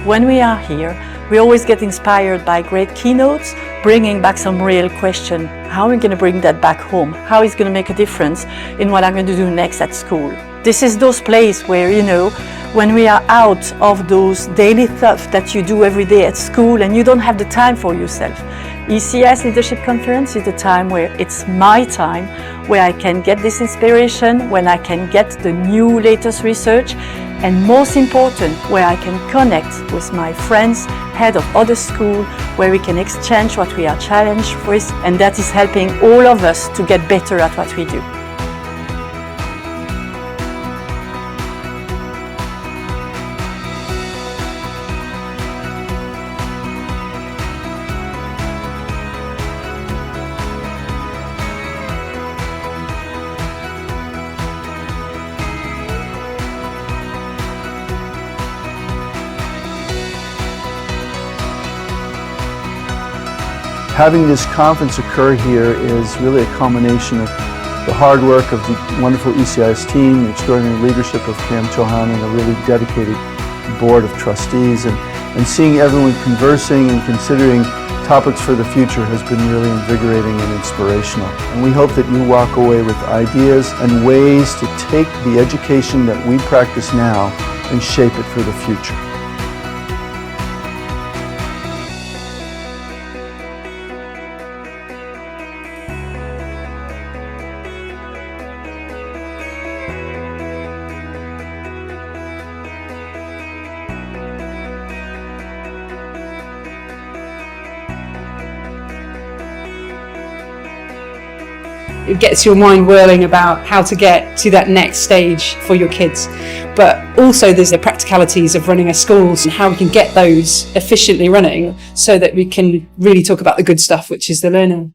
when we are here, we always get inspired by great keynotes, bringing back some real question. How are we going to bring that back home? How is it going to make a difference in what I'm going to do next at school? This is those places where, when we are out of those daily stuff that you do every day at school and you don't have the time for yourself. ECIS Leadership Conference is the time where it's my time, where I can get this inspiration, when I can get the new latest research, and most important, where I can connect with my friends, head of other school, where we can exchange what we are challenged with, and that is helping all of us to get better at what we do. Having this conference occur here is really a culmination of the hard work of the wonderful ECIS team, the extraordinary leadership of Pam Chauhan, and a really dedicated board of trustees. And seeing everyone conversing and considering topics for the future has been really invigorating and inspirational. And we hope that you walk away with ideas and ways to take the education that we practice now and shape it for the future. It gets your mind whirling about how to get to that next stage for your kids. But also there's the practicalities of running a school and how we can get those efficiently running so that we can really talk about the good stuff, which is the learning.